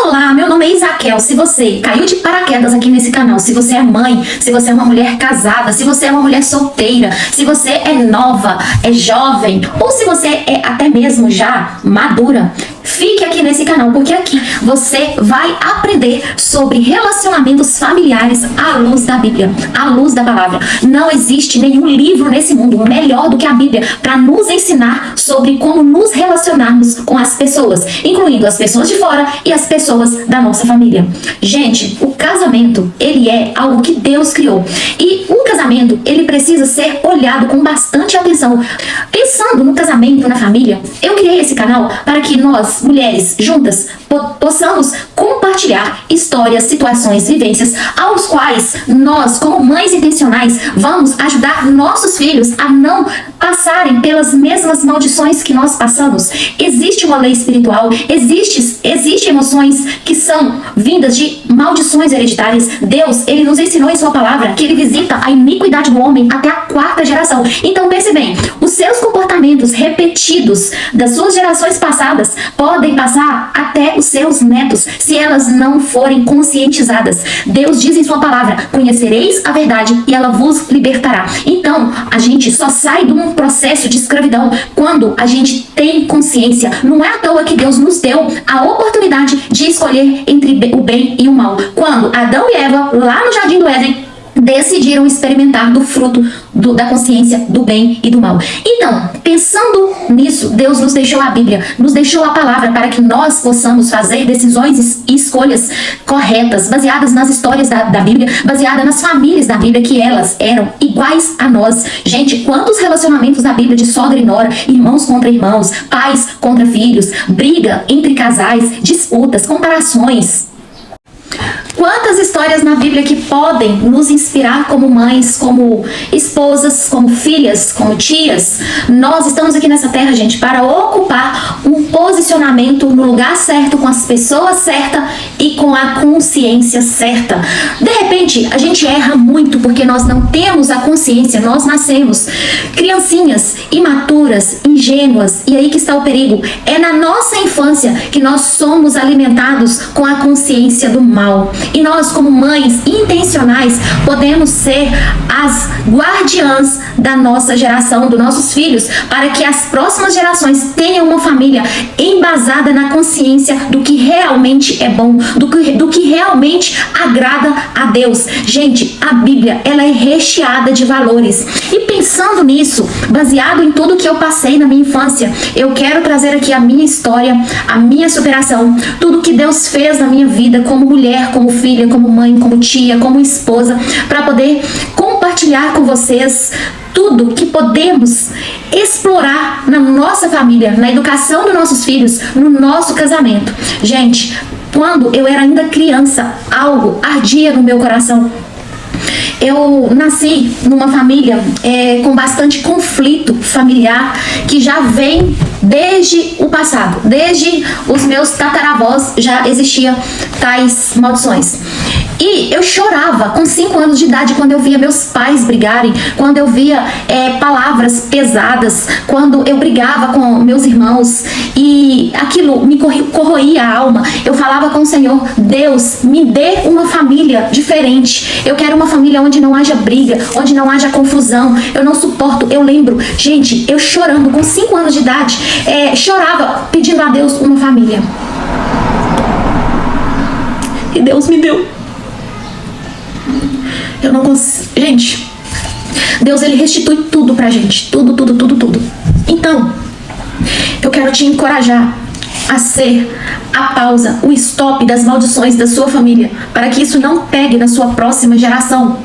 Olá, meu nome é Isaquel. Se você caiu de paraquedas aqui nesse canal, se você é mãe, se você é uma mulher casada, se você é uma mulher solteira, se você é nova, é jovem, ou se você é até mesmo já madura, fique aqui nesse canal, porque aqui você vai aprender sobre relacionamentos familiares à luz da Bíblia, à luz da palavra. Não existe nenhum livro nesse mundo melhor do que a Bíblia para nos ensinar sobre como nos relacionarmos com as pessoas, incluindo as pessoas de fora e as pessoas da nossa família. Gente, o casamento, ele é algo que Deus criou. E o casamento, ele precisa ser olhado com bastante atenção. Pensando no casamento, na família, eu criei esse canal para que nós, mulheres, juntas, possamos compartilhar histórias, situações, vivências, aos quais nós, como mães intencionais, vamos ajudar nossos filhos a não passarem pelas mesmas maldições que nós passamos. Existe uma lei espiritual, existe emoções que são vindas de maldições hereditárias. Deus, ele nos ensinou em sua palavra que ele visita a iniquidade do homem até a 4ª geração. Então pense bem, os seus comportamentos repetidos das suas gerações passadas podem passar até os seus netos, se elas não forem conscientizadas. Deus diz em sua palavra: conhecereis a verdade e ela vos libertará. Então, a gente só sai de um processo de escravidão quando a gente tem consciência. Não é à toa que Deus nos deu a oportunidade de escolher entre o bem e o mal. Quando Adão e Eva, lá no Jardim do Éden, decidiram experimentar do fruto da consciência do bem e do mal. Então, pensando nisso, Deus nos deixou a Bíblia, nos deixou a palavra para que nós possamos fazer decisões e escolhas corretas, baseadas nas histórias da Bíblia, baseadas nas famílias da Bíblia, que elas eram iguais a nós. Gente, quantos relacionamentos da Bíblia de sogra e nora, irmãos contra irmãos, pais contra filhos, briga entre casais, disputas, comparações. Quantas histórias na Bíblia que podem nos inspirar como mães, como esposas, como filhas, como tias. Nós estamos aqui nessa terra, gente, para ocupar um posicionamento no lugar certo, com as pessoas certas e com a consciência certa. De repente, a gente erra muito porque nós não temos a consciência. Nós nascemos criancinhas, imaturas, ingênuas, e aí que está o perigo. É na nossa infância que nós somos alimentados com a consciência do mal. E nós, como mães intencionais, podemos ser as guardiãs da nossa geração, dos nossos filhos, para que as próximas gerações tenham uma família embasada na consciência do que realmente é bom, do que realmente agrada a Deus. Gente, a Bíblia, ela é recheada de valores. E pensando nisso, baseado em tudo que eu passei na minha infância, eu quero trazer aqui a minha história, a minha superação, tudo que Deus fez na minha vida como mulher, como filha, como mãe, como tia, como esposa, para poder compartilhar com vocês tudo que podemos explorar na nossa família, na educação dos nossos filhos, no nosso casamento. Gente, quando eu era ainda criança, algo ardia no meu coração. Eu nasci numa família com bastante conflito familiar, que já vem desde o passado. Desde os meus tataravós já existiam tais maldições. E eu chorava com 5 anos de idade quando eu via meus pais brigarem, quando eu via palavras pesadas, quando eu brigava com meus irmãos, e aquilo me corroía a alma. Eu falava com o Senhor: Deus, me dê uma família diferente. Eu quero uma família onde não haja briga, onde não haja confusão. Eu não suporto. Eu lembro, gente, eu chorando com 5 anos de idade, chorava pedindo a Deus uma família. E Deus me deu. Eu não consigo. Gente, Deus, ele restitui tudo pra gente. Tudo, tudo, tudo, tudo. Então, eu quero te encorajar a ser a pausa, o stop das maldições da sua família, para que isso não pegue na sua próxima geração.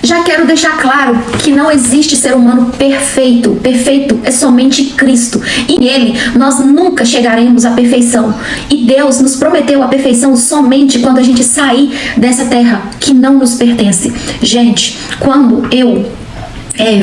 Já quero deixar claro que não existe ser humano perfeito. Perfeito é somente Cristo. E nele nós nunca chegaremos à perfeição. E Deus nos prometeu a perfeição somente quando a gente sair dessa terra que não nos pertence. Gente, quando eu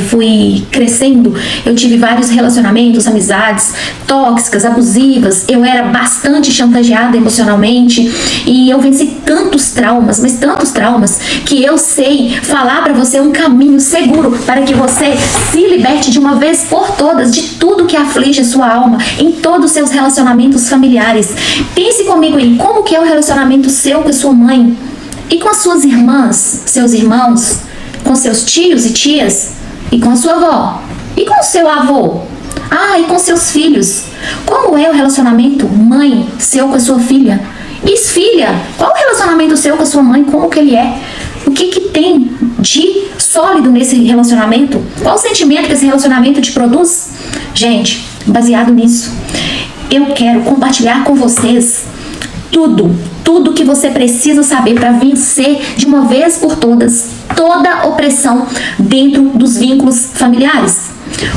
fui crescendo, eu tive vários relacionamentos, amizades tóxicas, abusivas. Eu era bastante chantageada emocionalmente e eu venci tantos traumas, mas tantos traumas, que eu sei falar para você um caminho seguro para que você se liberte de uma vez por todas de tudo que aflige a sua alma em todos os seus relacionamentos familiares. Pense comigo aí, como que é o relacionamento seu com a sua mãe e com as suas irmãs, seus irmãos, com seus tios e tias e com a sua avó e com o seu avô, e com seus filhos. Como é o relacionamento mãe seu com a sua filha? E filha, qual o relacionamento seu com a sua mãe? Como que ele é? O que que tem de sólido nesse relacionamento? Qual o sentimento que esse relacionamento te produz? Gente, baseado nisso, eu quero compartilhar com vocês tudo que você precisa saber para vencer de uma vez por todas toda opressão dentro dos vínculos familiares.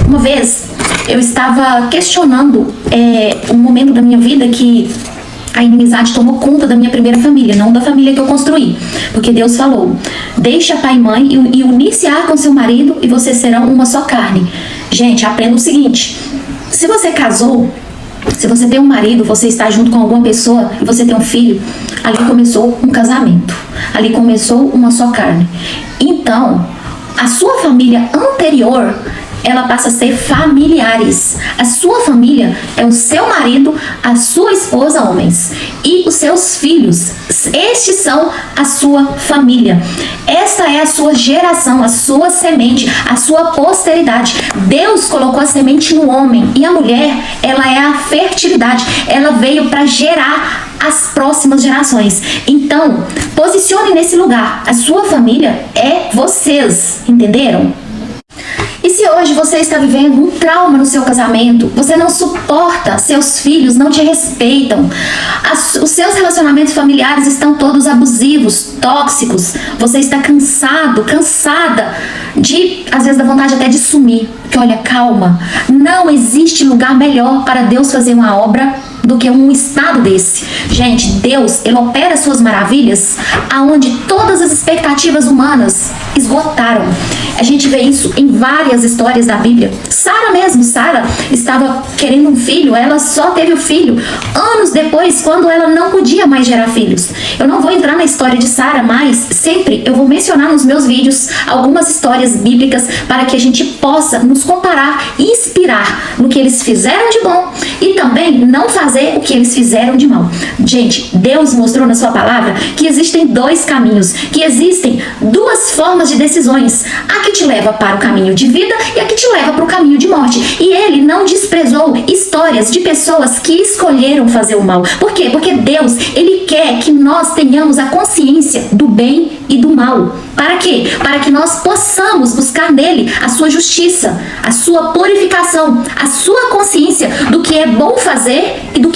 Uma vez eu estava questionando um momento da minha vida que a inimizade tomou conta da minha primeira família, não da família que eu construí. Porque Deus falou, deixa pai e mãe e unir-se-á com seu marido e vocês serão uma só carne. Gente, aprenda o seguinte, se você casou, se você tem um marido, você está junto com alguma pessoa e você tem um filho, ali começou um casamento, ali começou uma só carne. Então, a sua família anterior, ela passa a ser familiares. A sua família é o seu marido, a sua esposa, homens, e os seus filhos. Estes são a sua família. Esta é a sua geração, a sua semente, a sua posteridade. Deus colocou a semente no homem e a mulher, ela é a fertilidade. Ela veio para gerar as próximas gerações. Então, posicione nesse lugar. A sua família é vocês, entenderam? E se hoje você está vivendo um trauma no seu casamento, você não suporta, seus filhos não te respeitam, os seus relacionamentos familiares estão todos abusivos, tóxicos, você está cansado, cansada de, às vezes dá vontade até de sumir, porque olha, calma, não existe lugar melhor para Deus fazer uma obra do que um estado desse. Gente, Deus, Ele opera suas maravilhas aonde todas as expectativas humanas esgotaram. A gente vê isso em várias histórias da Bíblia. Sara mesmo, Sara estava querendo um filho, ela só teve o filho anos depois, quando ela não podia mais gerar filhos. Eu não vou entrar na história de Sara, mas sempre eu vou mencionar nos meus vídeos algumas histórias bíblicas para que a gente possa nos comparar e inspirar no que eles fizeram de bom e também não fazer o que eles fizeram de mal. Gente, Deus mostrou na sua palavra que existem dois caminhos, que existem duas formas de decisões, a que te leva para o caminho de vida e a que te leva para o caminho de morte. E Ele não desprezou histórias de pessoas que escolheram fazer o mal. Por quê? Porque Deus, Ele quer que nós tenhamos a consciência do bem e do mal. Para quê? Para que nós possamos buscar nele a sua justiça, a sua purificação, a sua consciência do que é bom fazer e do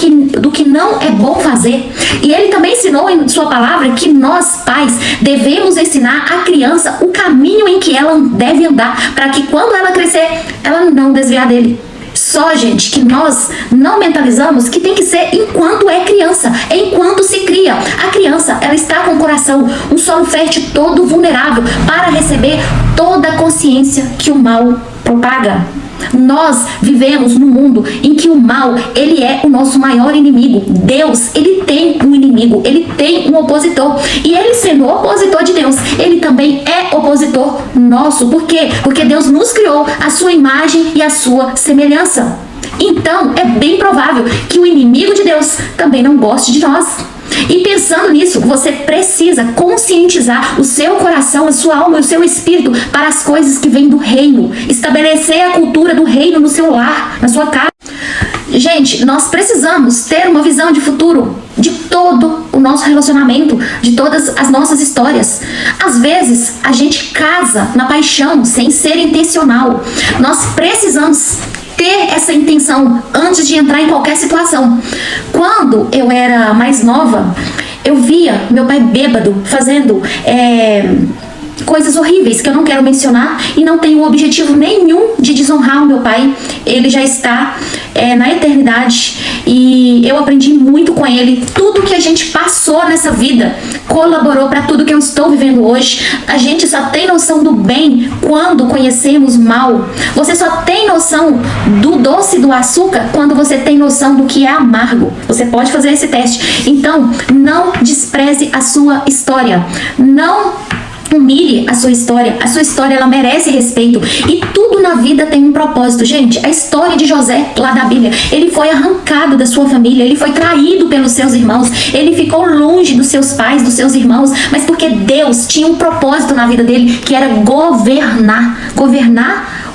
que não é bom fazer. E Ele também ensinou em sua palavra que nós, pais, devemos ensinar a criança o caminho em que ela deve andar, para que quando ela crescer, ela não desviar dele. Só, gente, que nós não mentalizamos que tem que ser enquanto é criança, enquanto se cria. A criança, ela está com o coração, um solo fértil todo vulnerável para receber toda a consciência que o mal propaga. Nós vivemos num mundo em que o mal, ele é o nosso maior inimigo. Deus, ele tem um inimigo, ele tem um opositor. E ele, sendo opositor de Deus, ele também é opositor nosso. Por quê? Porque Deus nos criou a sua imagem e a sua semelhança. Então, é bem provável que o inimigo de Deus também não goste de nós. E pensando nisso, você precisa conscientizar o seu coração, a sua alma e o seu espírito para as coisas que vêm do reino. Estabelecer a cultura do reino no seu lar, na sua casa. Gente, nós precisamos ter uma visão de futuro de todo o nosso relacionamento, de todas as nossas histórias. Às vezes, a gente casa na paixão sem ser intencional. Nós precisamos ter essa intenção antes de entrar em qualquer situação. Quando eu era mais nova, eu via meu pai bêbado fazendo coisas horríveis que eu não quero mencionar e não tenho objetivo nenhum de desonrar o meu pai. Ele já está na eternidade e eu aprendi muito com ele. Tudo que a gente passou nessa vida colaborou para tudo que eu estou vivendo hoje. A gente só tem noção do bem quando conhecemos mal. Você só tem noção do doce do açúcar quando você tem noção do que é amargo. Você pode fazer esse teste. Então, não despreze a sua história. Não Humilhe a sua história ela merece respeito, e tudo na vida tem um propósito. Gente, a história de José, lá da Bíblia, ele foi arrancado da sua família, ele foi traído pelos seus irmãos, ele ficou longe dos seus pais, dos seus irmãos, mas porque Deus tinha um propósito na vida dele, que era governar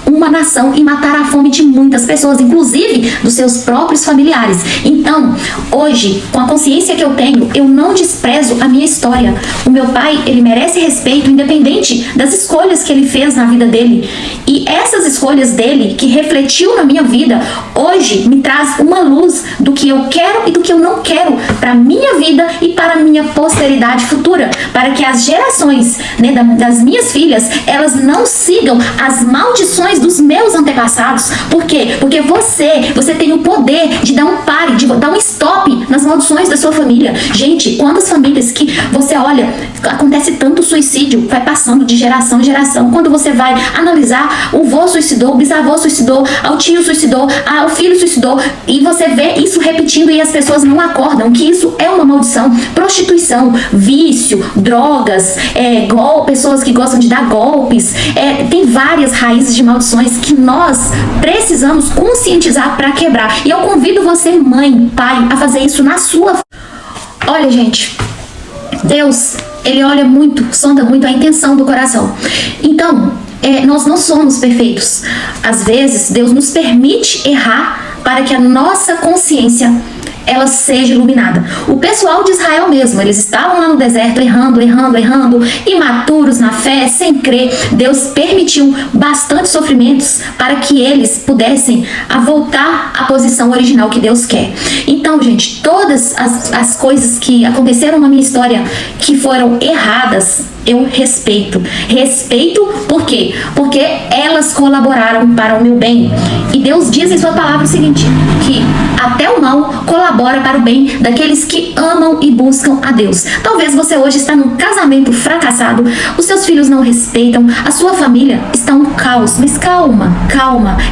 uma nação e matar a fome de muitas pessoas, inclusive dos seus próprios familiares. Então, hoje, com a consciência que eu tenho, eu não desprezo a minha história. O meu pai, ele merece respeito, independente das escolhas que ele fez na vida dele. E essas escolhas dele, que refletiu na minha vida, hoje me traz uma luz do que eu quero e do que eu não quero para minha vida e para a minha posteridade futura, para que as gerações, né, das minhas filhas, elas não sigam as maldições dos meus antepassados. Por quê? Porque você tem o poder de dar um pare, de dar um stop nas maldições da sua família. Gente, quantas famílias que você olha, acontece tanto suicídio, vai passando de geração em geração. Quando você vai analisar, o vô suicidou, o bisavô suicidou, o tio suicidou, o filho suicidou, e você vê isso repetindo e as pessoas não acordam que isso é uma maldição. Prostituição, vício, drogas, pessoas que gostam de dar golpes, tem várias raízes de maldições que nós precisamos conscientizar para quebrar. E eu convido você, mãe, pai, a fazer isso na sua. Olha, gente, Deus, ele olha muito, sonda muito a intenção do coração. Então, nós não somos perfeitos. Às vezes, Deus nos permite errar para que a nossa consciência ela seja iluminada. O pessoal de Israel mesmo, eles estavam lá no deserto errando, imaturos na fé, sem crer. Deus permitiu bastante sofrimentos para que eles pudessem voltar à posição original que Deus quer. Então, gente, todas as coisas que aconteceram na minha história que foram erradas, eu respeito. Respeito por quê? Porque elas colaboraram para o meu bem. E Deus diz em sua palavra o seguinte, que até o mal colabora para o bem daqueles que amam e buscam a Deus. Talvez você hoje está num casamento fracassado, os seus filhos não respeitam, a sua família está um caos. Mas calma.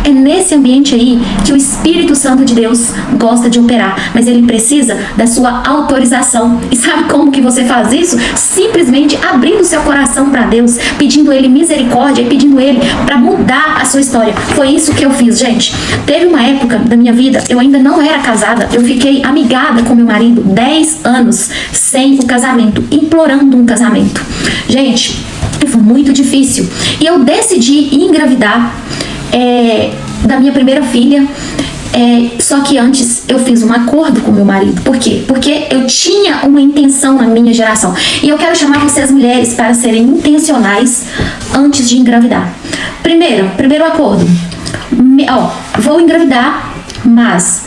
É nesse ambiente aí que o Espírito Santo de Deus gosta de operar. Mas ele precisa da sua autorização. E sabe como que você faz isso? Simplesmente abrindo seu coração para Deus, pedindo ele misericórdia e pedindo ele para mudar a sua história. Foi isso que eu fiz, gente. Teve uma época da minha vida, eu ainda não era casada, eu fiquei amigada com meu marido 10 anos sem o casamento, implorando um casamento. Gente, foi muito difícil. E eu decidi engravidar da minha primeira filha. Só que antes eu fiz um acordo com meu marido. Por quê? Porque eu tinha uma intenção na minha geração. E eu quero chamar vocês mulheres para serem intencionais antes de engravidar. Primeiro acordo. Vou engravidar, mas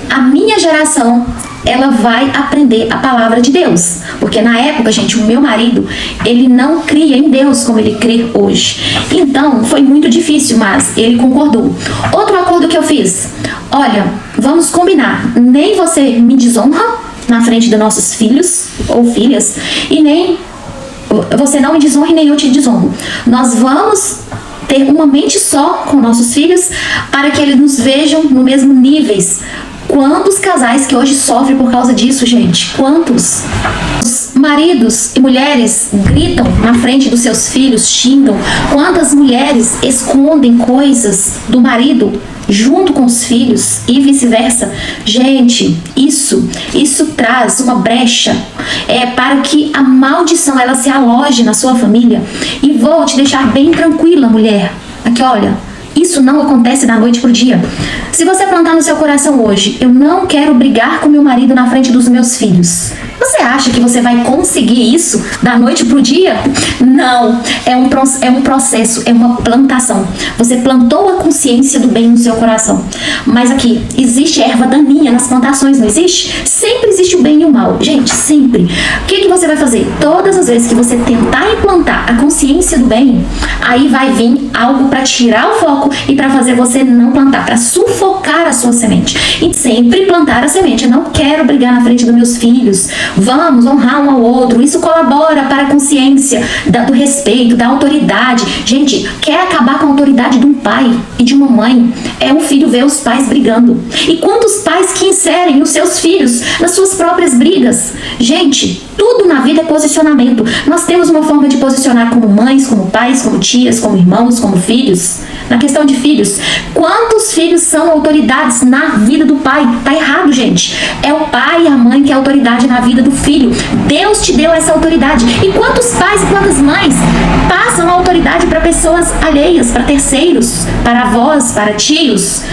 a minha geração, ela vai aprender a palavra de Deus. Porque na época, gente, o meu marido, ele não cria em Deus como ele crê hoje. Então, foi muito difícil, mas ele concordou. Outro acordo que eu fiz. Olha, vamos combinar. Nem você me desonra na frente dos nossos filhos ou filhas, e nem você não me desonra e nem eu te desonro. Nós vamos ter uma mente só com nossos filhos para que eles nos vejam no mesmo níveis. Quantos casais que hoje sofrem por causa disso, gente? Quantos? Os maridos e mulheres gritam na frente dos seus filhos, xingam. Quantas mulheres escondem coisas do marido junto com os filhos e vice-versa? Gente, isso traz uma brecha para que a maldição ela se aloje na sua família. E vou te deixar bem tranquila, mulher. Aqui, olha. Isso não acontece da noite pro dia. Se você plantar no seu coração hoje, eu não quero brigar com meu marido na frente dos meus filhos, você acha que você vai conseguir isso da noite pro dia? Não. É um processo, é uma plantação. Você plantou a consciência do bem no seu coração. Mas aqui, existe erva daninha nas plantações, não existe? Sempre existe o bem e o mal. Gente, sempre. O que você vai fazer? Todas as vezes que você tentar implantar a consciência do bem, aí vai vir algo para tirar o foco e para fazer você não plantar, para sufocar a sua semente. E sempre plantar a semente. Eu não quero brigar na frente dos meus filhos Vamos honrar um ao outro. Isso colabora para a consciência do respeito, da autoridade. Gente, quer acabar com a autoridade de um pai e de uma mãe? É um filho ver os pais brigando. E quantos pais que inserem os seus filhos nas suas próprias brigas? Gente, tudo na vida é posicionamento. Nós temos uma forma de posicionar como mães, como pais, como tias, como irmãos, como filhos. Na questão de filhos, quantos filhos são autoridades na vida do pai? Tá errado, gente. É o pai e a mãe que é autoridade na vida do filho. Deus te deu essa autoridade. E quantos pais e quantas mães passam a autoridade para pessoas alheias, para terceiros, para avós, para tios?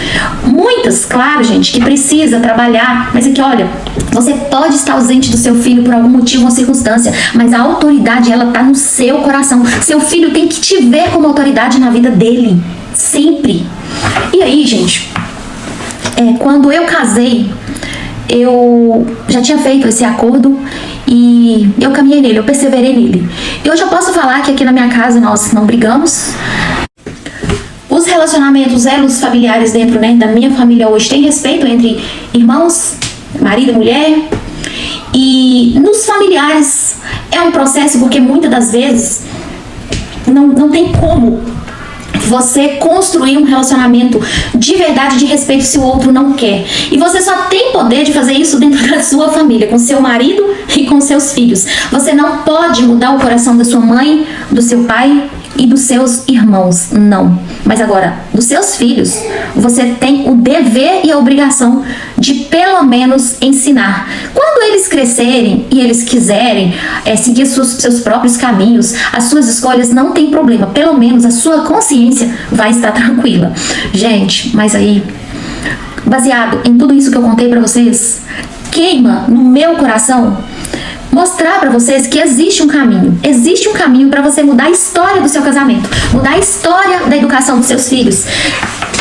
Muitas, claro, gente, que precisa trabalhar. Mas é que, olha, você pode estar ausente do seu filho por algum motivo ou circunstância, mas a autoridade, ela tá no seu coração. Seu filho tem que te ver como autoridade na vida dele. Sempre. E aí, gente, quando eu casei, eu já tinha feito esse acordo e eu caminhei nele, eu perseverei nele. E hoje eu posso falar que aqui na minha casa nós não brigamos. Os relacionamentos, elos familiares dentro, da minha família hoje tem respeito entre irmãos, marido e mulher. E nos familiares é um processo porque muitas das vezes não tem como você construir um relacionamento de verdade, de respeito, se o outro não quer. E você só tem poder de fazer isso dentro da sua família, com seu marido e com seus filhos. Você não pode mudar o coração da sua mãe, do seu pai e dos seus irmãos, não. Mas agora, dos seus filhos, você tem o dever e a obrigação de pelo menos ensinar. Quando eles crescerem e eles quiserem seguir seus próprios caminhos, as suas escolhas, não tem problema. Pelo menos a sua consciência vai estar tranquila. Gente, mas aí, baseado em tudo isso que eu contei pra vocês, queima no meu coração mostrar pra vocês que existe um caminho para você mudar a história do seu casamento, mudar a história da educação dos seus filhos,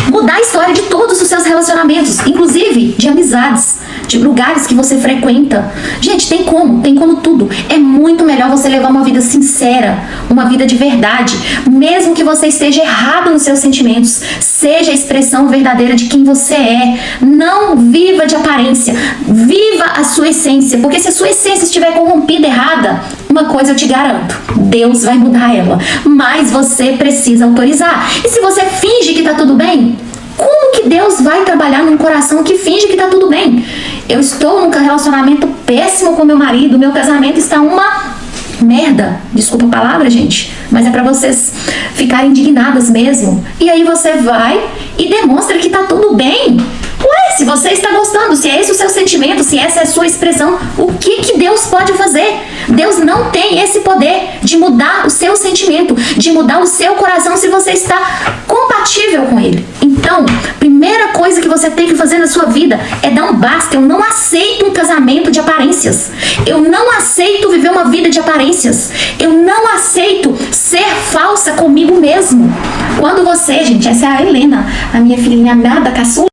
mudar a história de todos os seus relacionamentos, inclusive de amizades, de lugares que você frequenta. Gente, tem como tudo. É muito melhor você levar uma vida sincera, uma vida de verdade, mesmo que você esteja errado nos seus sentimentos. Seja a expressão verdadeira de quem você é. Não viva de aparência, viva a sua essência, porque se a sua essência estiver corrompida, errada, uma coisa eu te garanto, Deus vai mudar ela, mas você precisa autorizar. E se você finge que tá tudo bem, como que Deus vai trabalhar num coração que finge que tá tudo bem? Eu estou num relacionamento péssimo com meu marido, meu casamento está uma merda. Desculpa a palavra, gente, mas é pra vocês ficarem indignadas mesmo. E aí você vai e demonstra que tá tudo bem. Ué, se você está gostando, se é esse o seu sentimento, se essa é a sua expressão, o que Deus pode fazer? Deus não tem esse poder de mudar o seu sentimento, de mudar o seu coração se você está compatível com Ele. Então, primeira coisa que você tem que fazer na sua vida é dar um basta. Eu não aceito um casamento de aparências. Eu não aceito viver uma vida de aparências. Eu não aceito ser falsa comigo mesmo. Quando você, gente, essa é a Helena, a minha filhinha amada, caçula.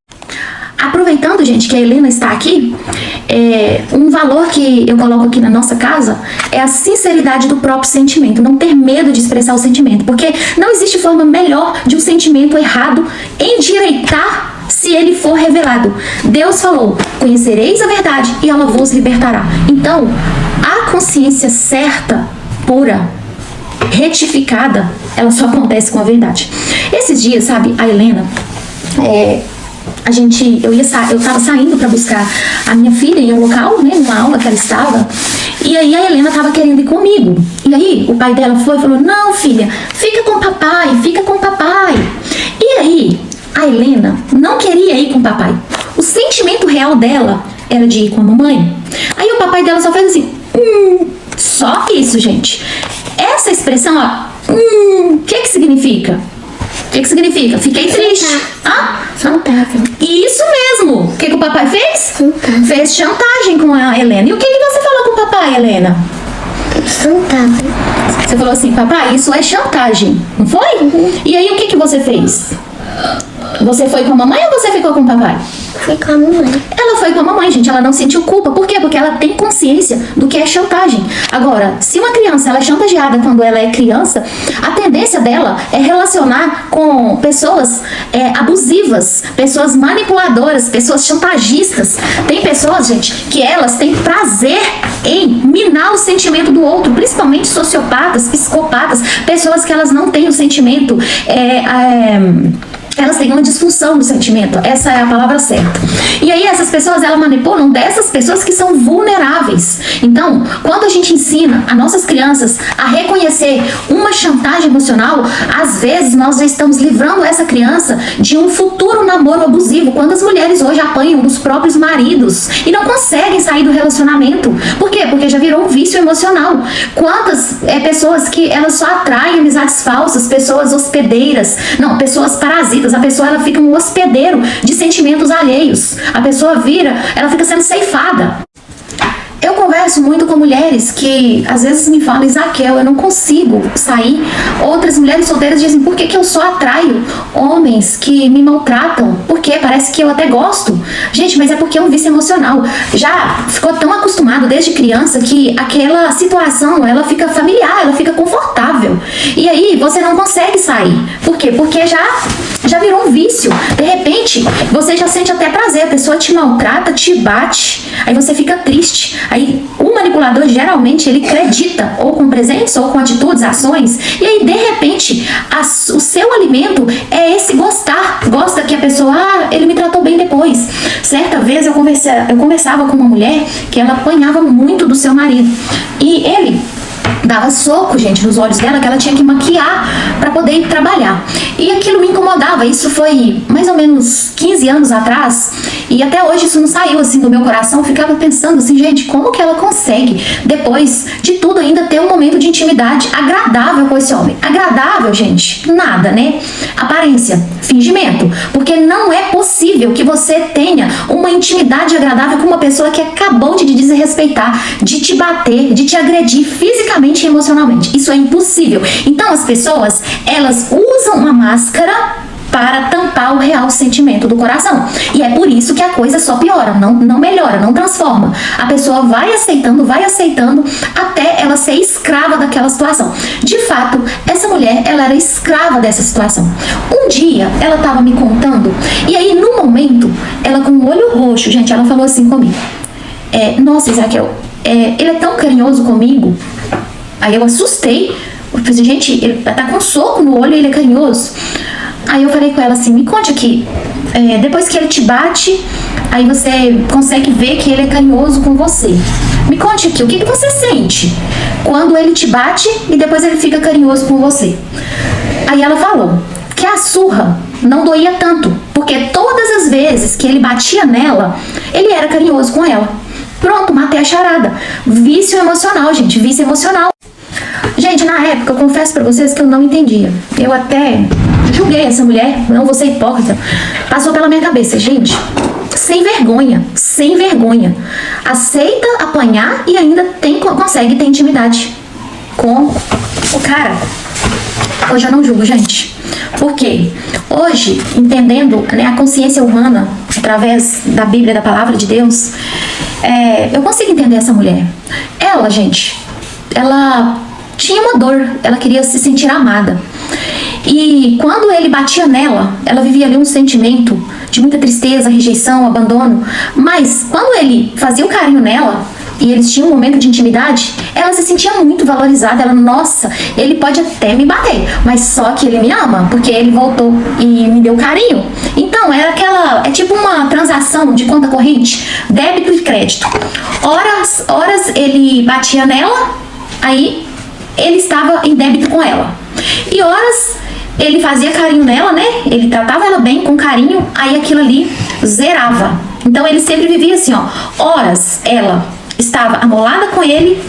Aproveitando, gente, que a Helena está aqui, um valor que eu coloco aqui na nossa casa é a sinceridade do próprio sentimento. Não ter medo de expressar o sentimento, porque não existe forma melhor de um sentimento errado endireitar se ele for revelado. Deus falou: conhecereis a verdade e ela vos libertará. Então, a consciência certa, pura, retificada, ela só acontece com a verdade. Esses dias, sabe, a Helena, eu tava saindo pra buscar a minha filha em um local, numa aula que ela estava, e aí a Helena tava querendo ir comigo. E aí o pai dela foi e falou: não, filha, fica com o papai, fica com o papai. E aí a Helena não queria ir com o papai. O sentimento real dela era de ir com a mamãe. Aí o papai dela só fez assim, só isso, gente. Essa expressão, ó, o que significa? O que significa? Fiquei triste. Chantagem. Isso mesmo. O que o papai fez? Chantagem. Fez chantagem com a Helena. E o que você falou com o papai, Helena? Chantagem. Você falou assim: papai, isso é chantagem, não foi? E aí o que você fez? Você foi com a mamãe ou você ficou com o papai? foi com a mamãe. Ela foi com a mamãe, gente, ela não sentiu culpa. Por quê? Porque ela tem consciência do que é chantagem. Agora, se uma criança ela é chantageada quando ela é criança, a tendência dela é relacionar com pessoas abusivas, pessoas manipuladoras, pessoas chantagistas. Tem pessoas, gente, que elas têm prazer em minar o sentimento do outro, principalmente sociopatas, psicopatas, pessoas que elas não têm o sentimento, elas têm uma disfunção do sentimento, essa é a palavra certa. E aí essas pessoas, elas manipulam dessas pessoas que são vulneráveis. Então, quando a gente ensina as nossas crianças a reconhecer uma chantagem emocional, às vezes nós já estamos livrando essa criança de um futuro namoro abusivo. Quantas mulheres hoje apanham dos próprios maridos e não conseguem sair do relacionamento? Por quê? Porque já virou um vício emocional. Quantas pessoas que elas só atraem amizades falsas, pessoas hospedeiras, não, pessoas parasitas. A pessoa ela fica um hospedeiro de sentimentos alheios. A pessoa ela fica sendo ceifada. Eu converso muito com mulheres que às vezes me falam, Isaquel, eu não consigo sair. Outras mulheres solteiras dizem, por que eu só atraio homens que me maltratam? Porque parece que eu até gosto. Gente, mas é porque é um vício emocional. Já ficou tão acostumado desde criança que aquela situação, ela fica familiar, ela fica confortável. E aí você não consegue sair. Por quê? Porque já virou um vício. De repente, você já sente até prazer. A pessoa te maltrata, te bate. Aí você fica triste. Aí o manipulador geralmente ele acredita ou com presentes ou com atitudes, ações. E aí de repente o seu alimento é esse gostar. Gosta que a pessoa, ele me tratou bem depois. Certa vez eu conversava com uma mulher que ela apanhava muito do seu marido. E ele dava soco, gente, nos olhos dela, que ela tinha que maquiar para poder ir trabalhar. E aquilo me incomodava. Isso foi mais ou menos 15 anos atrás. E até hoje isso não saiu assim do meu coração. Eu ficava pensando assim, gente, como que ela consegue, depois de tudo, ainda ter um momento de intimidade agradável com esse homem? Agradável, gente? Nada, né? Aparência, fingimento. Porque não é possível que você tenha uma intimidade agradável com uma pessoa que acabou de te desrespeitar, de te bater, de te agredir fisicamente e emocionalmente. Isso é impossível. Então as pessoas, elas usam uma máscara para tampar o real sentimento do coração. E é por isso que a coisa só piora, não melhora, não transforma. A pessoa vai aceitando até ela ser escrava daquela situação. De fato, essa mulher, ela era escrava dessa situação. Um dia, ela estava me contando, e aí no momento, ela com o olho roxo, gente, ela falou assim comigo, nossa, Isaquel, ele é tão carinhoso comigo. Aí eu assustei, eu falei, gente, ele tá com um soco no olho e ele é carinhoso. Aí eu falei com ela assim, me conte aqui, depois que ele te bate, aí você consegue ver que ele é carinhoso com você. Me conte aqui, o que você sente quando ele te bate e depois ele fica carinhoso com você? Aí ela falou que a surra não doía tanto, porque todas as vezes que ele batia nela, ele era carinhoso com ela. Pronto, matei a charada. Vício emocional, gente, vício emocional. Gente, na época, eu confesso pra vocês que eu não entendia. Eu até julguei essa mulher, não vou ser hipócrita. Passou pela minha cabeça, gente, sem vergonha. Aceita apanhar e ainda consegue ter intimidade com o cara. Hoje eu não julgo, gente. Por quê? Hoje, entendendo, né, a consciência humana, através da Bíblia, da Palavra de Deus, eu consigo entender essa mulher. Ela, gente, ela tinha uma dor, ela queria se sentir amada. E quando ele batia nela, ela vivia ali um sentimento de muita tristeza, rejeição, abandono. Mas quando ele fazia o carinho nela e eles tinham um momento de intimidade, ela se sentia muito valorizada. Ela, nossa, ele pode até me bater, mas só que ele me ama, porque ele voltou e me deu carinho. Então é tipo uma transação de conta corrente, débito e crédito. Horas ele batia nela, aí ele estava em débito com ela. E horas ele fazia carinho nela, né? Ele tratava ela bem, com carinho, aí aquilo ali zerava. Então ele sempre vivia assim, ó. Horas ela estava amolada com ele,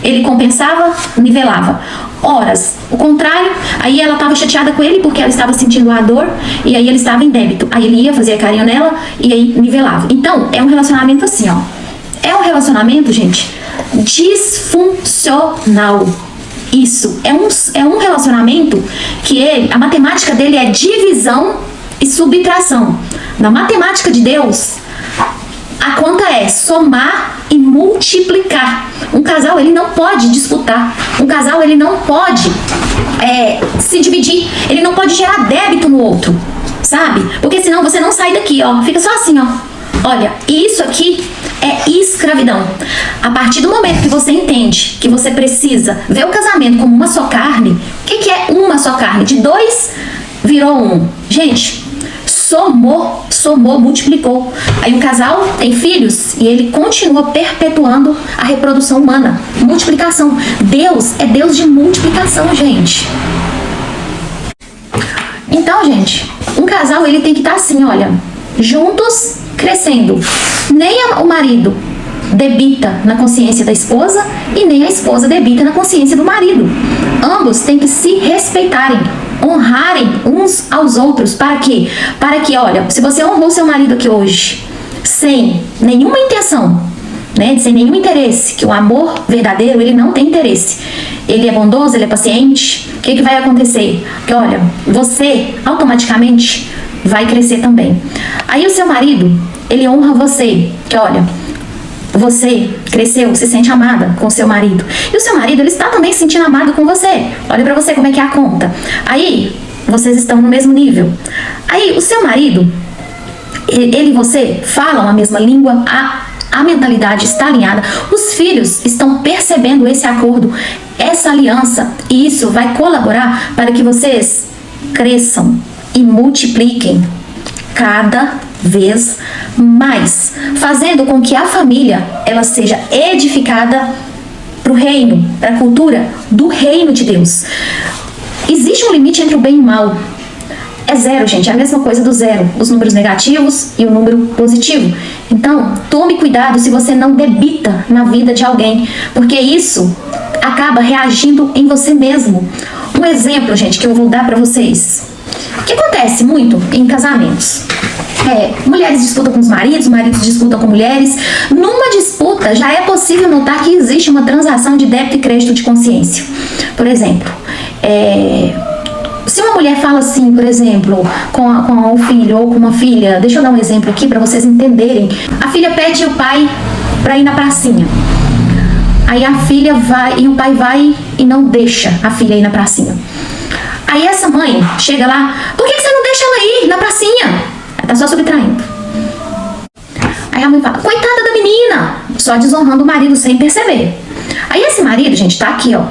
ele compensava, nivelava. Horas, o contrário, aí ela estava chateada com ele porque ela estava sentindo a dor e aí ele estava em débito. Aí ele ia fazer carinho nela e aí nivelava. Então, é um relacionamento assim, ó. É um relacionamento, gente, disfuncional. Isso, é um relacionamento que a matemática dele é divisão e subtração. Na matemática de Deus, A conta é somar e multiplicar. Um casal, ele não pode disputar. Um casal, ele não pode se dividir. Ele não pode gerar débito no outro, sabe? Porque senão você não sai daqui, ó. Fica só assim, ó. Olha, isso aqui é escravidão. A partir do momento que você entende que você precisa ver o casamento como uma só carne, o que é uma só carne? De 2 virou 1. Gente, somou, multiplicou. Aí o casal tem filhos e ele continua perpetuando a reprodução humana. Multiplicação. Deus é Deus de multiplicação, gente. Então, gente, um casal ele tem que estar assim, olha, juntos, crescendo. Nem o marido debita na consciência da esposa e nem a esposa debita na consciência do marido. Ambos têm que se respeitarem, honrarem uns aos outros. Para quê? Para que, olha, se você honrou seu marido aqui hoje sem nenhuma intenção, né, sem nenhum interesse, que o amor verdadeiro, ele não tem interesse. Ele é bondoso, ele é paciente. O que vai acontecer? Que, olha, você automaticamente vai crescer também. Aí o seu marido, ele honra você, que olha, você cresceu, se sente amada com o seu marido. E o seu marido, ele está também se sentindo amado com você. Olha pra você como é que é a conta. Aí, vocês estão no mesmo nível. Aí, o seu marido, ele e você falam a mesma língua, a mentalidade está alinhada. Os filhos estão percebendo esse acordo, essa aliança. E isso vai colaborar para que vocês cresçam e multipliquem cada vez mais, fazendo com que a família ela seja edificada para o reino, para a cultura do reino de Deus. Existe um limite entre o bem e o mal. É 0, gente, é a mesma coisa do 0, os números negativos e o número positivo. Então, tome cuidado se você não debita na vida de alguém, porque isso acaba reagindo em você mesmo. Um exemplo, gente, que eu vou dar para vocês. O que acontece muito em casamentos? Mulheres disputam com os maridos disputam com mulheres. Numa disputa, já é possível notar que existe uma transação de débito e crédito de consciência. Por exemplo, se uma mulher fala assim, por exemplo, com um filho ou com uma filha, deixa eu dar um exemplo aqui para vocês entenderem. A filha pede o pai para ir na pracinha. Aí a filha vai e o pai vai e não deixa a filha ir na pracinha. Aí essa mãe chega lá, por que você não deixa ela ir na pracinha? Ela tá só subtraindo. Aí a mãe fala, coitada da menina, só desonrando o marido sem perceber. Aí esse marido, gente, tá aqui, ó.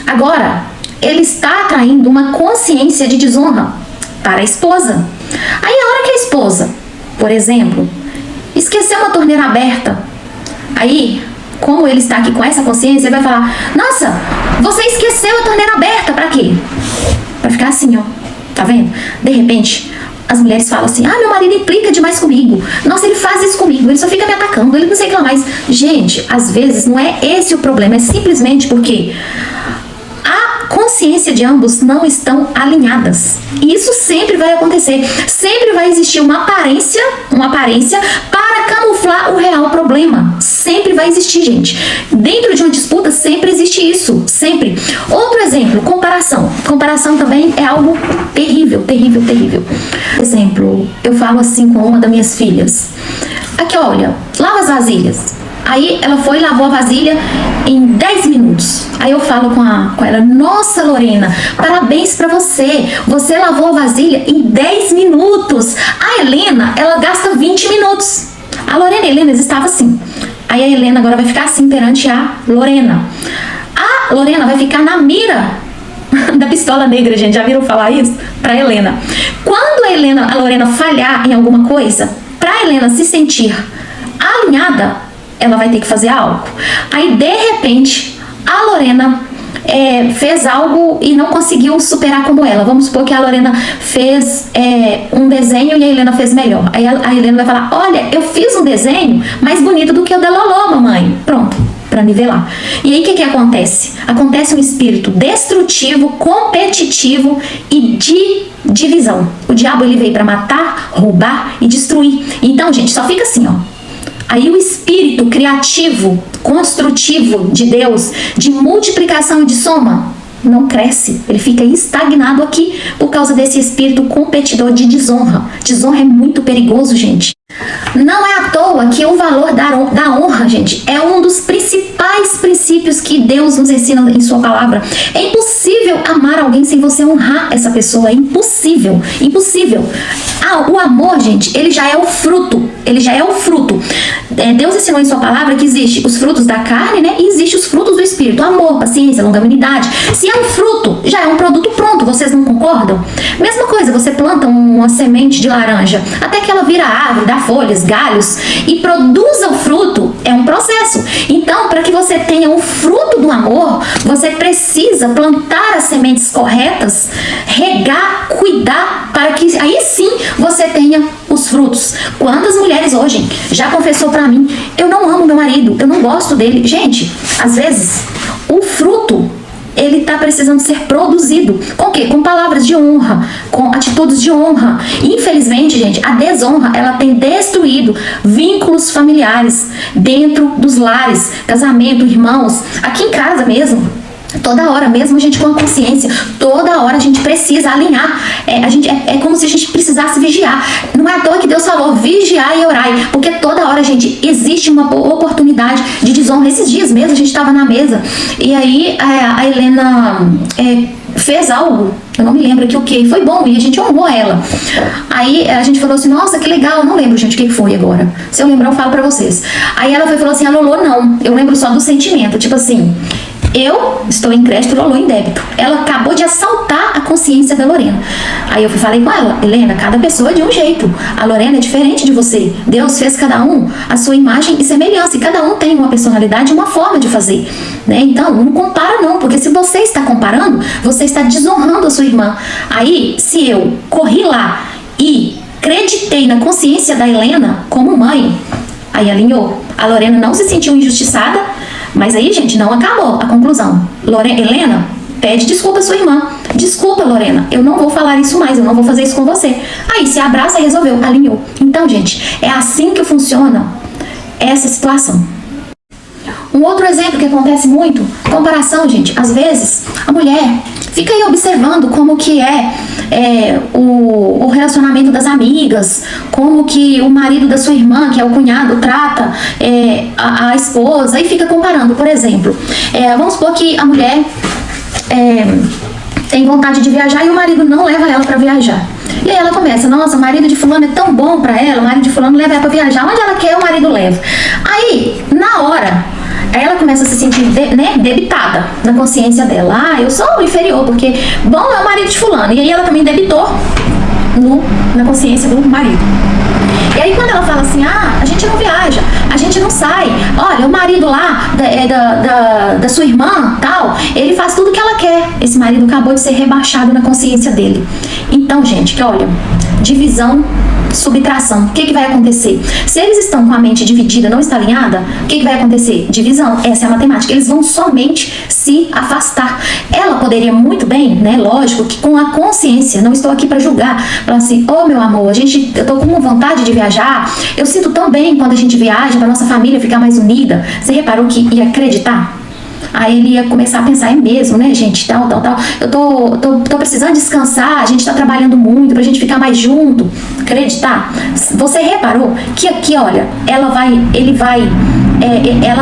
Agora, ele está atraindo uma consciência de desonra para a esposa. Aí a hora que a esposa, por exemplo, esqueceu uma torneira aberta, aí, como ele está aqui com essa consciência, ele vai falar, nossa, você esqueceu a torneira aberta, pra quê? Pra ficar assim, ó, tá vendo? De repente, as mulheres falam assim, meu marido implica demais comigo, nossa, ele faz isso comigo, ele só fica me atacando, ele não sei o que lá mais. Gente, às vezes não é esse o problema, é simplesmente porque a consciência de ambos não estão alinhadas. E isso sempre vai acontecer, sempre vai existir uma aparência para camuflar o real problema. Sempre vai existir, gente. Dentro de uma disputa sempre existe isso, sempre. Outro exemplo, comparação. Comparação também é algo terrível, terrível, terrível. Por exemplo, eu falo assim com uma das minhas filhas. Aqui, olha, lava as vasilhas. Aí ela foi e lavou a vasilha em 10 minutos. Aí eu falo com ela, nossa Lorena, parabéns pra você. Você lavou a vasilha em 10 minutos. A Helena, ela gasta 20 minutos. A Lorena e a Helena estavam assim. Aí a Helena agora vai ficar assim perante a Lorena. A Lorena vai ficar na mira da pistola negra, gente. Já viram falar isso? Pra Helena. Quando a Lorena falhar em alguma coisa, pra Helena se sentir alinhada, ela vai ter que fazer algo. Aí, de repente, a Lorena fez algo e não conseguiu superar como ela. Vamos supor que a Lorena fez um desenho e a Helena fez melhor. Aí a Helena vai falar, olha, eu fiz um desenho mais bonito do que o da Loló, mamãe. Pronto, para nivelar. E aí, o que acontece? Acontece um espírito destrutivo, competitivo e de divisão. O diabo, ele veio para matar, roubar e destruir. Então, gente, só fica assim, ó. Aí o espírito criativo, construtivo de Deus, de multiplicação e de soma, não cresce. Ele fica estagnado aqui por causa desse espírito competidor de desonra. Desonra é muito perigoso, gente. Não é à toa que o valor da honra, gente, é um dos principais princípios que Deus nos ensina em sua palavra. É impossível amar alguém sem você honrar essa pessoa. É impossível. Impossível. O amor, gente, ele já é o fruto. Ele já é o fruto. Deus ensinou em sua palavra que existe os frutos da carne, né? E existe os frutos do espírito. Amor, paciência, longanimidade. Se é um fruto, já é um produto pronto. Vocês não concordam? Mesma coisa, você planta uma semente de laranja até que ela vira árvore, dá folhas, galhos e produza o fruto. É um processo. Então, para que você tenha o fruto do amor, você precisa plantar as sementes corretas, regar, cuidar, para que aí sim você tenha os frutos. Quantas mulheres hoje já confessou pra mim: eu não amo meu marido, eu não gosto dele. Gente, às vezes o fruto, ele tá precisando ser produzido. Com o quê? Com palavras de honra, com atitudes de honra. Infelizmente, gente, a desonra, ela tem destruído vínculos familiares dentro dos lares, casamento, irmãos, aqui em casa mesmo. Toda hora, mesmo a gente com a consciência, toda hora a gente precisa alinhar. É como se a gente precisasse vigiar. Não é à toa que Deus falou vigiar e orai, porque toda hora, gente, existe uma oportunidade de desonra. Esses dias mesmo a gente estava na mesa e aí a Helena fez algo, eu não me lembro o que, foi bom e a gente honrou ela. Aí a gente falou assim: nossa, que legal, eu não lembro, gente, o que foi agora. Se eu lembrar, eu falo pra vocês. Aí ela falou assim: a Lolo, não, eu lembro só do sentimento, tipo assim, eu estou em crédito, Lolo em débito. Ela acabou de assaltar a consciência da Lorena. Aí eu falei com ela: Helena, cada pessoa é de um jeito. A Lorena é diferente de você. Deus fez cada um a sua imagem e semelhança. E cada um tem uma personalidade e uma forma de fazer. Né? Então, não compara não. Porque se você está comparando, você está desonrando a sua irmã. Aí, se eu corri lá e acreditei na consciência da Helena como mãe, aí alinhou. A Lorena não se sentiu injustiçada. Mas aí, gente, não acabou a conclusão. Helena, pede desculpa à sua irmã. Desculpa, Lorena, eu não vou falar isso mais, eu não vou fazer isso com você. Aí se abraça e resolveu, alinhou. Então, gente, é assim que funciona essa situação. Um outro exemplo que acontece muito, comparação, gente. Às vezes, a mulher fica aí observando como que o relacionamento das amigas, como que o marido da sua irmã, que é o cunhado, trata a esposa, e fica comparando. Por exemplo, vamos supor que a mulher tem vontade de viajar e o marido não leva ela para viajar. E aí ela começa: nossa, o marido de fulano é tão bom para ela, o marido de fulano leva ela para viajar, onde ela quer o marido leva. Aí, na hora, ela começa a se sentir debitada na consciência dela. Ah, eu sou inferior, porque bom é o marido de fulano. E aí ela também debitou na consciência do marido. E aí quando ela fala assim: ah, a gente não viaja, a gente não sai, olha, o marido lá da sua irmã, tal, ele faz tudo que ela quer. Esse marido acabou de ser rebaixado na consciência dele. Então, gente, que olha, divisão, subtração. O que vai acontecer? Se eles estão com a mente dividida, não está alinhada, o que vai acontecer? Divisão. Essa é a matemática. Eles vão somente se afastar. Ela poderia muito bem, né? Lógico que com a consciência, não estou aqui para julgar, falar assim: oh, meu amor, eu tô com uma vontade de viajar, eu sinto tão bem quando a gente viaja, para nossa família ficar mais unida. Você reparou que ia acreditar? Aí ele ia começar a pensar: é mesmo, né, gente, tal. Eu tô precisando descansar, a gente tá trabalhando muito pra gente ficar mais junto. Acreditar. Você reparou que aqui, olha, ela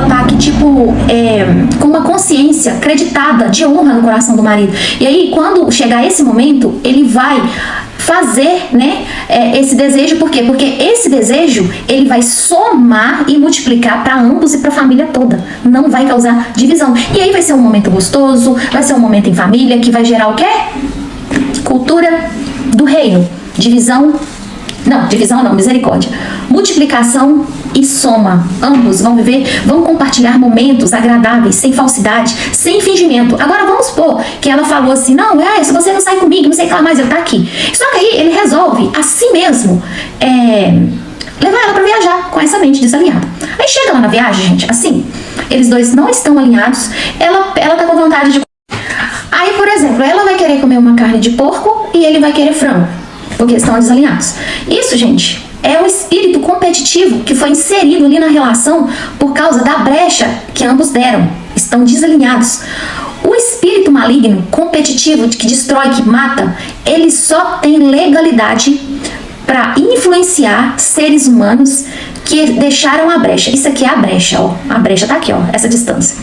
tá aqui, tipo, com uma consciência acreditada, de honra no coração do marido. E aí, quando chegar esse momento, ele vai fazer, né, esse desejo. Por quê? Porque esse desejo, ele vai somar e multiplicar para ambos e para a família toda. Não vai causar divisão. E aí vai ser um momento gostoso, vai ser um momento em família que vai gerar o quê? Cultura do reino. Divisão não, misericórdia. Multiplicação e soma. Ambos vão vão compartilhar momentos agradáveis, sem falsidade, sem fingimento. Agora vamos supor que ela falou assim: não, se você não sai comigo, não sei o que lá mais, eu tá aqui. Só que aí ele resolve, assim mesmo, levar ela pra viajar com essa mente desalinhada. Aí chega lá na viagem, gente, assim, eles dois não estão alinhados, ela tá com vontade de... Aí, por exemplo, ela vai querer comer uma carne de porco e ele vai querer frango, porque estão desalinhados. Isso, gente, é o espírito competitivo que foi inserido ali na relação por causa da brecha que ambos deram. Estão desalinhados. O espírito maligno, competitivo, que destrói, que mata, ele só tem legalidade para influenciar seres humanos que deixaram a brecha. Isso aqui é a brecha, ó. A brecha tá aqui, ó, essa distância.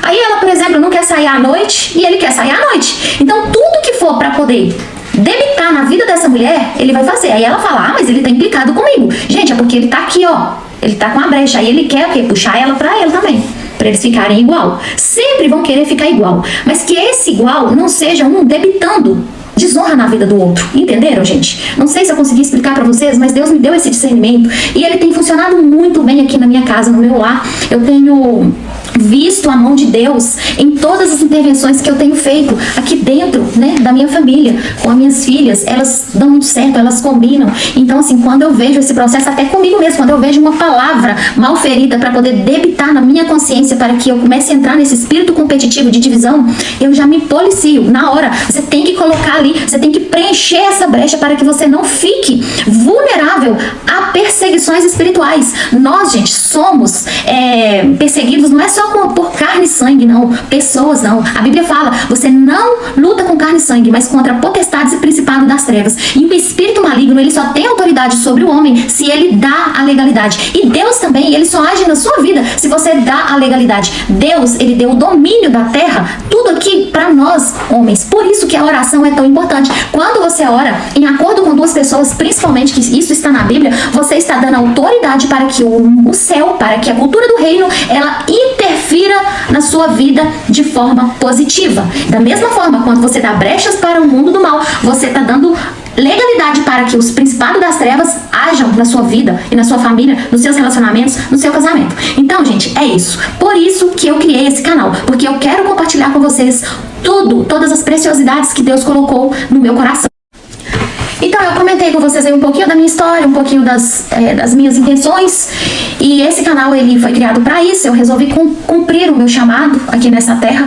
Aí ela, por exemplo, não quer sair à noite e ele quer sair à noite. Então, tudo que for para poder debitar na vida dessa mulher, ele vai fazer. Aí ela fala, ah, mas ele tá implicado comigo. Gente, é porque ele tá aqui, ó. Ele tá com a brecha. Aí ele quer o quê? Puxar ela pra ele também. Pra eles ficarem igual. Sempre vão querer ficar igual. Mas que esse igual não seja um debitando desonra na vida do outro. Entenderam, gente? Não sei se eu consegui explicar pra vocês, mas Deus me deu esse discernimento e ele tem funcionado muito bem aqui na minha casa, no meu lar. Eu tenho visto a mão de Deus em todas as intervenções que eu tenho feito aqui dentro, né, da minha família, com as minhas filhas. Elas dão muito certo, elas combinam. Então, assim, quando eu vejo esse processo, até comigo mesmo, quando eu vejo uma palavra mal ferida para poder debitar na minha consciência para que eu comece a entrar nesse espírito competitivo de divisão, eu já me policio na hora. Você tem que colocar ali, você tem que preencher essa brecha para que você não fique vulnerável a perseguições espirituais. Nós, gente, somos perseguidos, não é só por carne e sangue, não. Pessoas, não. A Bíblia fala, você não luta com carne e sangue, mas contra potestades e principados das trevas. E o espírito maligno, ele só tem autoridade sobre o homem se ele dá a legalidade. E Deus também, ele só age na sua vida se você dá a legalidade. Deus, ele deu o domínio da terra, tudo aqui para nós, homens. Por isso que a oração é tão importante. Quando você ora em acordo com duas pessoas, principalmente, que isso está na Bíblia, você está dando autoridade para que o céu, para que a cultura do reino, ela interfira na sua vida de forma positiva. Da mesma forma, quando você dá brechas para o mundo do mal, você está dando legalidade para que os principados das trevas ajam na sua vida e na sua família, nos seus relacionamentos, no seu casamento. Então, gente, é isso. Por isso que eu criei esse canal, porque eu quero compartilhar com vocês todas as preciosidades que Deus colocou no meu coração. Então, eu comentei com vocês aí um pouquinho da minha história, um pouquinho das minhas intenções, e esse canal, ele foi criado para isso. Eu resolvi cumprir o meu chamado aqui nessa terra,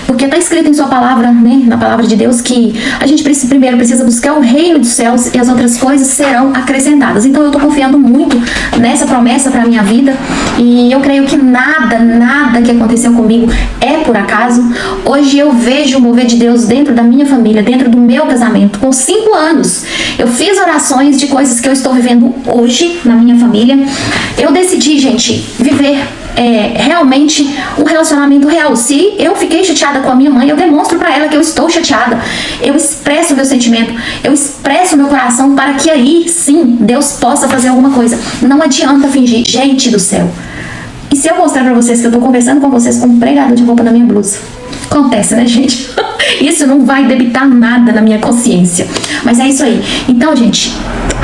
porque está escrito em sua palavra, né, na palavra de Deus, que a gente primeiro precisa buscar o reino dos céus e as outras coisas serão acrescentadas. Então, eu estou confiando muito nessa promessa para minha vida, e eu creio que nada que aconteceu comigo é por acaso. Hoje eu vejo o mover de Deus dentro da minha família, dentro do meu casamento. Com 5 anos, eu fiz orações de coisas que eu estou vivendo hoje na minha família. Eu decidi, gente, viver realmente um relacionamento real. Se eu fiquei chateada com a minha mãe, eu demonstro pra ela que eu estou chateada. Eu expresso o meu sentimento, eu expresso o meu coração para que aí, sim, Deus possa fazer alguma coisa. Não adianta fingir. Gente do céu. E se eu mostrar pra vocês que eu tô conversando com vocês com um pregador de roupa na minha blusa? Acontece, né, gente? Isso não vai debitar nada na minha consciência. Mas é isso aí. Então, gente,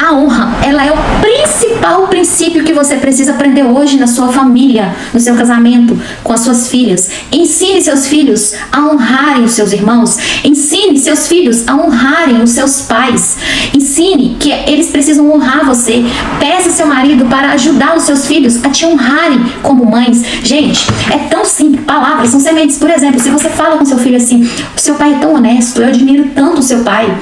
a honra, ela é o principal princípio que você precisa aprender hoje na sua família, no seu casamento, com as suas filhas. Ensine seus filhos a honrarem os seus irmãos. Ensine seus filhos a honrarem os seus pais. Ensine que eles precisam honrar você. Peça seu marido para ajudar os seus filhos a te honrarem como mães. Gente, é tão simples. Palavras são sementes. Por exemplo, se você fala com seu filho assim, o seu pai é tão honesto, eu admiro tanto o seu pai.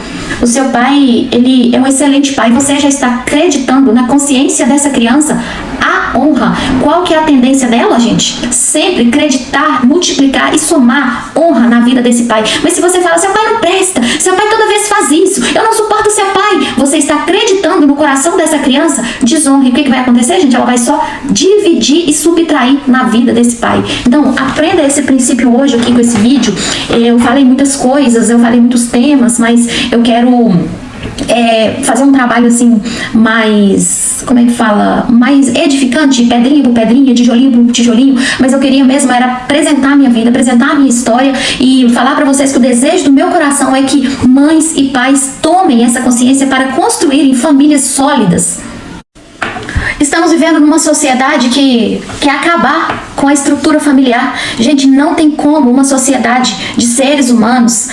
O seu pai, ele é um excelente pai. Você já está acreditando na consciência dessa criança a honra. Qual que é a tendência dela, gente? Sempre acreditar, multiplicar e somar honra na vida desse pai. Mas se você fala, seu pai não presta, seu pai toda vez faz isso, eu não suporto seu pai, você está acreditando no coração dessa criança desonra. E o que vai acontecer, gente? Ela vai só dividir e subtrair na vida desse pai. Então, aprenda esse princípio hoje aqui com esse vídeo. Eu falei muitas coisas, eu falei muitos temas, mas eu quero fazer um trabalho assim mais, como é que fala, mais edificante, pedrinha por pedrinha, tijolinho por tijolinho. Mas eu queria mesmo era apresentar a minha vida, apresentar a minha história e falar pra vocês que o desejo do meu coração é que mães e pais tomem essa consciência para construírem famílias sólidas. Estamos vivendo numa sociedade que quer acabar com a estrutura familiar. Gente, não tem como uma sociedade de seres humanos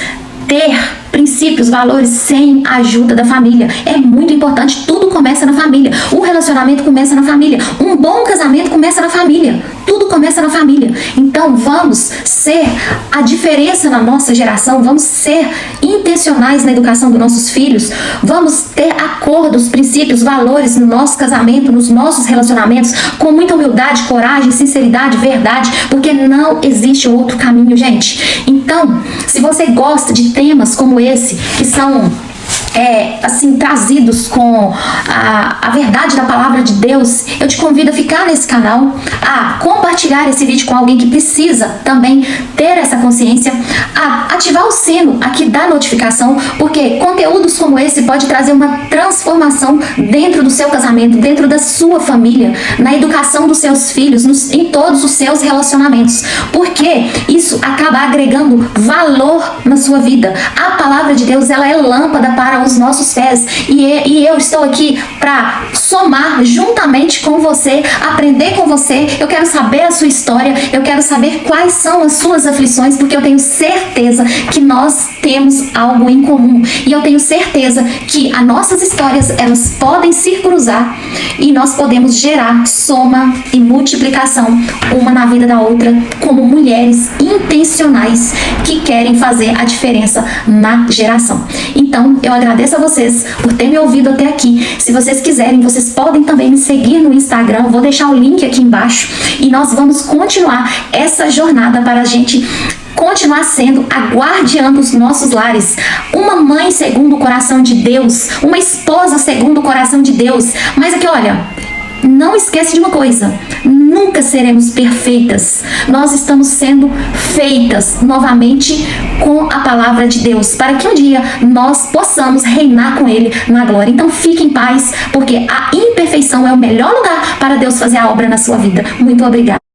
ter princípios, valores sem a ajuda da família. É muito importante, tudo começa na família. Um relacionamento começa na família. Um bom casamento começa na família. Tudo começa na família. Então vamos ser a diferença na nossa geração, vamos ser intencionais na educação dos nossos filhos, vamos ter acordos, princípios, valores no nosso casamento, nos nossos relacionamentos, com muita humildade, coragem, sinceridade, verdade, porque não existe outro caminho, gente. Então, se você gosta de temas como esse, que são assim, trazidos com a verdade da palavra de Deus, eu te convido a ficar nesse canal, a compartilhar esse vídeo com alguém que precisa também ter essa consciência, a ativar o sino aqui da notificação, porque conteúdos como esse pode trazer uma transformação dentro do seu casamento, dentro da sua família, na educação dos seus filhos, em todos os seus relacionamentos, porque isso acaba agregando valor na sua vida. A palavra de Deus, ela é lâmpada para os nossos pés, e eu estou aqui para somar juntamente com você, aprender com você. Eu quero saber a sua história, eu quero saber quais são as suas aflições, porque eu tenho certeza que nós temos algo em comum, e eu tenho certeza que as nossas histórias, elas podem se cruzar e nós podemos gerar soma e multiplicação uma na vida da outra, como mulheres intencionais que querem fazer a diferença na geração. Então, eu agradeço a vocês por ter me ouvido até aqui. Se vocês quiserem, vocês podem também me seguir no Instagram, eu vou deixar o link aqui embaixo, e nós vamos continuar essa jornada para a gente continuar sendo a guardiã dos nossos lares, uma mãe segundo o coração de Deus, uma esposa segundo o coração de Deus. Mas aqui, olha, não esquece de uma coisa: nunca seremos perfeitas. Nós estamos sendo feitas novamente com a palavra de Deus, para que um dia nós possamos reinar com Ele na glória. Então fique em paz, porque a imperfeição é o melhor lugar para Deus fazer a obra na sua vida. Muito obrigada.